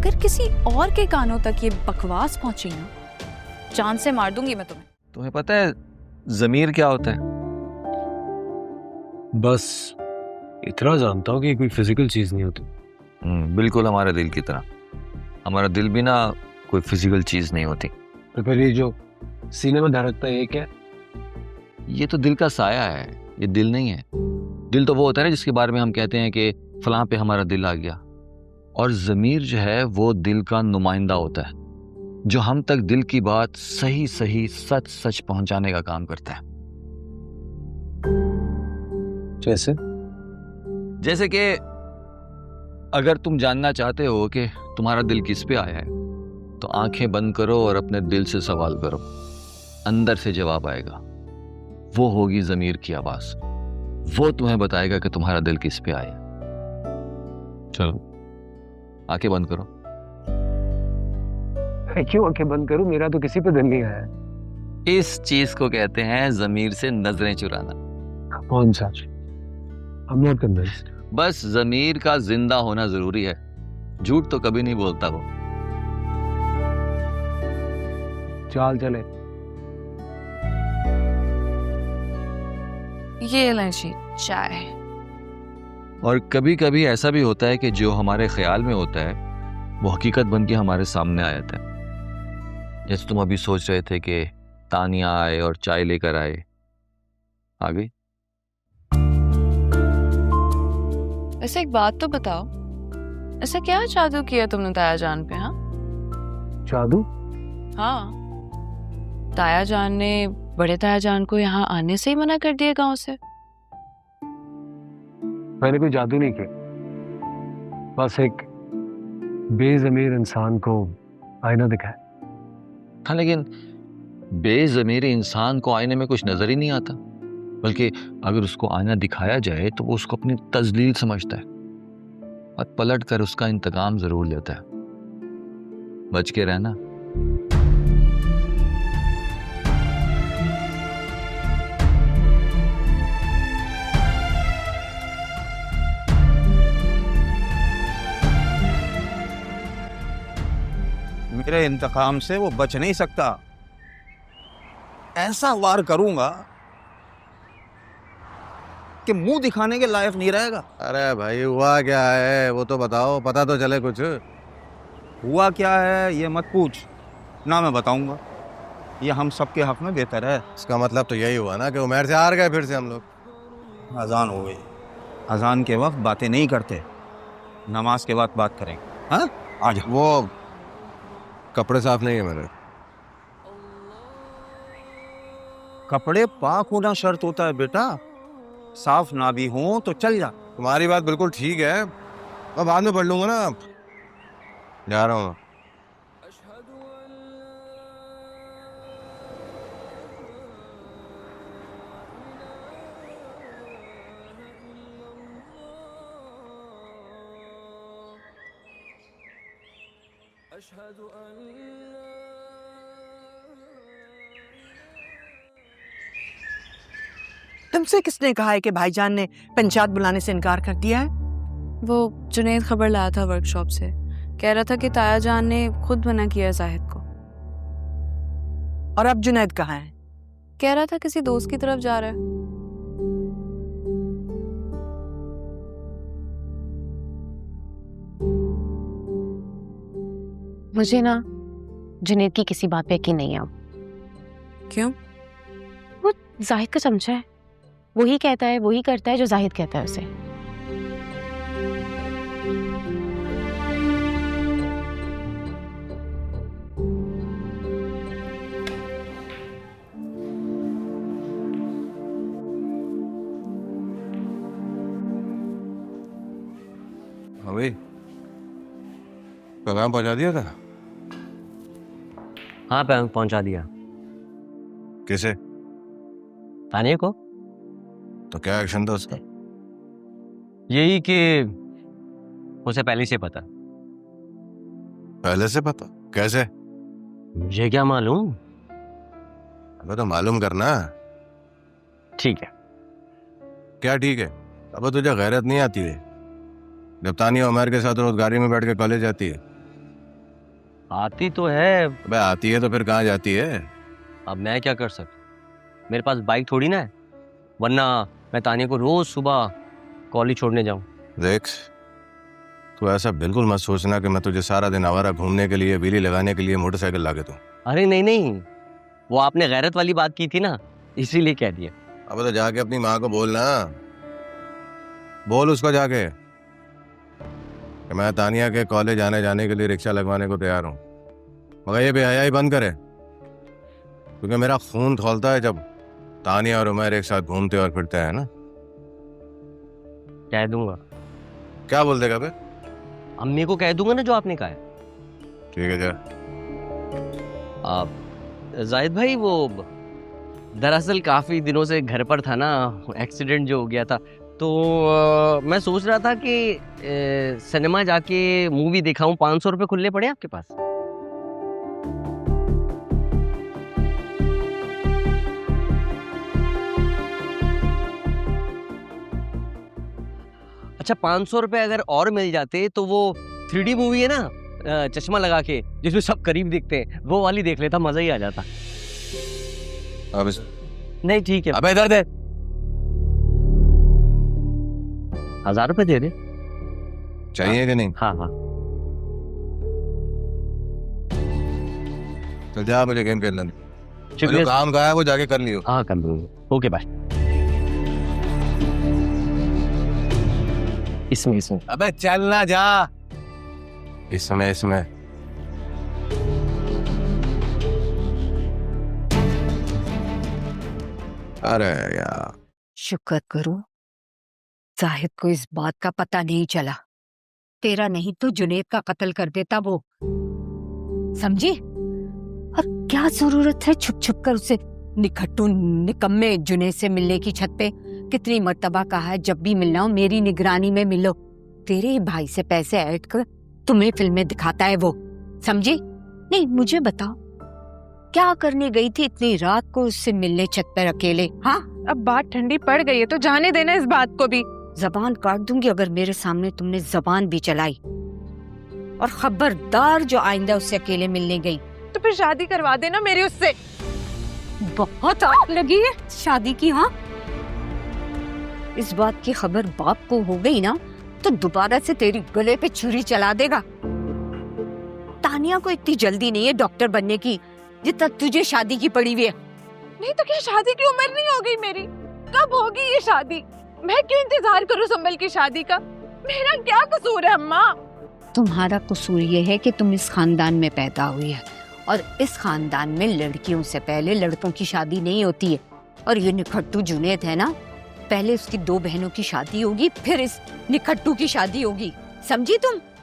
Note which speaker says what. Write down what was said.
Speaker 1: अगर किसी और के कानों तक ये बकवास पहुंची ना, जान से मार दूंगी मैं तुम्हें।
Speaker 2: तुम्हें पता है ज़मीर क्या होता है?
Speaker 3: बस इतना जानता हूँ कि कोई फिजिकल चीज नहीं होती।
Speaker 2: बिल्कुल हमारे दिल की तरह। हमारा दिल भी ना कोई फिजिकल चीज नहीं होती।
Speaker 3: तो फिर ये जो सीने में धड़कता है ये क्या है?
Speaker 2: ये तो दिल का साया है, ये दिल नहीं है। दिल तो वो होता है ना जिसके बारे में हम कहते हैं कि फलां पे हमारा दिल आ गया। और ज़मीर जो है वो दिल का नुमाइंदा होता है, जो हम तक दिल की बात सही सही सच सच पहुंचाने का काम करता है। जैसे कि अगर तुम जानना चाहते हो कि तुम्हारा दिल किस पे आया है, तो आंखें बंद करो और अपने दिल से सवाल करो, अंदर से जवाब आएगा। वो होगी ज़मीर की आवाज, वो तुम्हें बताएगा कि तुम्हारा दिल किस पे आया। चलो आंखें बंद करो।
Speaker 3: क्यों आंखें बंद करूं? मेरा तो किसी पे दिल नहीं आया।
Speaker 2: इस चीज को कहते हैं ज़मीर से नजरें चुराना।
Speaker 3: कौन सा? I'm not convinced.
Speaker 2: बस ज़मीर का जिंदा होना जरूरी है, झूठ तो कभी नहीं बोलता वो।
Speaker 3: चाल चले।
Speaker 1: ये लें जी चाय।
Speaker 2: और कभी कभी ऐसा भी होता है कि जो हमारे ख्याल में होता है वो हकीकत बन के हमारे सामने आ जाता है। जैसे तुम अभी सोच रहे थे कि तानिया आए और चाय लेकर आए, आ गई।
Speaker 1: वैसे एक बात तो बताओ, ऐसा क्या जादू किया तुमने ताया जान पे? हाँ
Speaker 3: जादू?
Speaker 1: हाँ, ताया जान ने बड़े ताया जान को यहाँ आने से ही मना कर दिया गांव से।
Speaker 3: मैंने कोई जादू नहीं किया, बस एक बेज़मीर इंसान को आईना दिखाया।
Speaker 2: हाँ, लेकिन बेज़मीरी इंसान को आईने में कुछ नजर ही नहीं आता, बल्कि अगर उसको आईना दिखाया जाए तो वो उसको अपनी तजलील समझता है और पलट कर उसका इंतकाम जरूर लेता है। बच के रहना।
Speaker 4: मेरे इंतकाम से वो बच नहीं सकता। ऐसा वार करूंगा कि मुंह दिखाने के लायक नहीं रहेगा।
Speaker 5: अरे भाई हुआ क्या है वो तो बताओ, पता तो चले कुछ।
Speaker 4: हुआ क्या है ये मत पूछ, ना मैं बताऊंगा। ये हम सबके हक में बेहतर है।
Speaker 5: इसका मतलब तो यही हुआ ना कि उमर से हार गए फिर से हम लोग।
Speaker 4: अजान हो गई, अजान के वक्त बातें नहीं करते, नमाज के बाद बात करेंगे। हाँ आ जाओ।
Speaker 5: वो कपड़े साफ नहीं है मेरे।
Speaker 4: कपड़े पाक होना शर्त होता है बेटा, साफ ना भी हो तो चल जा।
Speaker 5: तुम्हारी बात बिल्कुल ठीक है, मैं बाद में पढ़ लूंगा ना। जा रहा हूँ।
Speaker 6: तुमसे किसने कहा है कि भाईजान ने पंचायत बुलाने से इनकार कर दिया है?
Speaker 1: वो जुनैद खबर लाया था वर्कशॉप से, कह रहा था कि ताया जान ने खुद मना किया है जाहिद को।
Speaker 6: और अब जुनैद कहाँ है?
Speaker 1: कह रहा था किसी दोस्त की तरफ जा रहा है।
Speaker 7: मुझे ना जुनैद की किसी बात पे यकीन नहीं है।
Speaker 1: क्यों?
Speaker 7: वो जाहिद का चमचा है, वही कहता है वही करता है जो जाहिद कहता है उसे।
Speaker 5: हाँ भाई, पैगाम पहुंचा दिया था?
Speaker 8: हाँ पैगाम पहुंचा दिया।
Speaker 5: किसे?
Speaker 8: तानिया को।
Speaker 5: तो क्या एक्शन था उसका?
Speaker 8: यही कि उसे पहले से पता।
Speaker 5: पहले से पता? कैसे?
Speaker 8: मुझे क्या मालूम।
Speaker 5: अबे तो मालूम करना।
Speaker 8: ठीक है।
Speaker 5: क्या ठीक है? अबे तुझे गैरत नहीं आती है? जब तानिया उमर के साथ रोज गाड़ी में बैठ के कॉलेज जाती है
Speaker 8: आती तो है।
Speaker 5: अबे आती है तो फिर कहाँ जाती है?
Speaker 8: अब मैं क्या कर सकता, मेरे पास बाइक थोड़ी ना है, वरना मैं तानिया को रोज सुबह कॉलेज छोड़ने जाऊं।
Speaker 5: देख, तू ऐसा बिल्कुल मत सोचना कि मैं तुझे सारा दिन आवारा घूमने के लिए, व्हीली लगाने के लिए मोटरसाइकिल ला के दूं।
Speaker 8: अरे नहीं नहीं, वो आपने गैरत वाली बात की थी ना, इसीलिए कह दिया।
Speaker 5: अब तो जाके अपनी माँ को बोलना, बोल उसको जाके कि मैं तानिया के कॉलेज आने जाने के लिए रिक्शा लगवाने को तैयार हूँ, मगर ये बेहयाई बंद करे, क्योंकि मेरा खून खौलता है जब तानिया और उमैर एक साथ घूमते और फिरते हैं ना।
Speaker 8: कह दूंगा।
Speaker 5: क्या बोल देगा बे?
Speaker 8: अम्मी को कह दूंगा ना जो आपने कहा है।
Speaker 5: ठीक है जा।
Speaker 8: आप जाहिद भाई, वो दरअसल काफ़ी दिनों से घर पर था ना, एक्सीडेंट जो हो गया था, तो मैं सोच रहा था कि सिनेमा जाके मूवी दिखाऊं। 500 रुपये खुले पड़े आपके पास? अच्छा, 500 रुपये अगर और मिल जाते तो वो 3D मूवी है ना, चश्मा लगा के जिसमें सब करीब दिखते हैं, वो वाली देख लेता, मजा ही आ जाता।
Speaker 5: अब इस...
Speaker 8: नहीं ठीक है।
Speaker 5: अबे इधर दे।
Speaker 8: 1000 रुपये दे दे।
Speaker 5: चाहिए कि नहीं?
Speaker 8: हाँ हाँ।
Speaker 5: चल जा, मुझे गेम खेलना है। और जो
Speaker 8: शुक्रिया।
Speaker 5: काम कहा है वो जाके कर लियो।
Speaker 8: हाँ कर लूँगा। Okay bye. इसमें
Speaker 5: अबे चल ना जा। इसमें अरे यार,
Speaker 9: शुक्र करो जाहिद को इस बात का पता नहीं चला, तेरा नहीं तो जुनेद का कत्ल कर देता वो, समझी? और क्या जरूरत है छुप छुप कर उसे निखट्टू निकम्मे जुनेद से मिलने की छत पे? कितनी मर्तबा कहा है जब भी मिलना हो मेरी निगरानी में मिलो। तेरे ही भाई से पैसे ऐड कर तुम्हें फिल्में दिखाता है वो, समझी? नहीं मुझे बताओ, क्या करने गई थी इतनी रात को उससे मिलने छत पर अकेले? हाँ,
Speaker 7: अब बात ठंडी पड़ गई है तो जाने देना इस बात को भी।
Speaker 9: जबान काट दूंगी अगर मेरे सामने तुमने जबान भी चलाई। और खबरदार जो आइंदा उससे अकेले मिलने गई
Speaker 7: तो फिर शादी करवा देना मेरी उससे।
Speaker 9: बहुत आग लगी है शादी की। हाँ, इस बात की खबर बाप को हो गई ना तो दोबारा से तेरी गले पे छुरी चला देगा। तानिया को इतनी जल्दी नहीं है डॉक्टर बनने की जितना तुझे शादी की पड़ी हुई है।
Speaker 7: नहीं तो क्या शादी की उम्र नहीं हो गई मेरी? कब होगी ये शादी? मैं क्यों इंतजार करूं संभल की शादी का? मेरा क्या कसूर है अम्मा?
Speaker 9: तुम्हारा कसूर ये है कि तुम इस खानदान में पैदा हुई है और इस खानदान में लड़कियों से पहले लड़कों की शादी नहीं होती है। और ये निखट्टू जुनेद है ना, पहले उसकी 2 बहनों की शादी होगी फिर इस निखट्टू की शादी होगी, समझी तुम?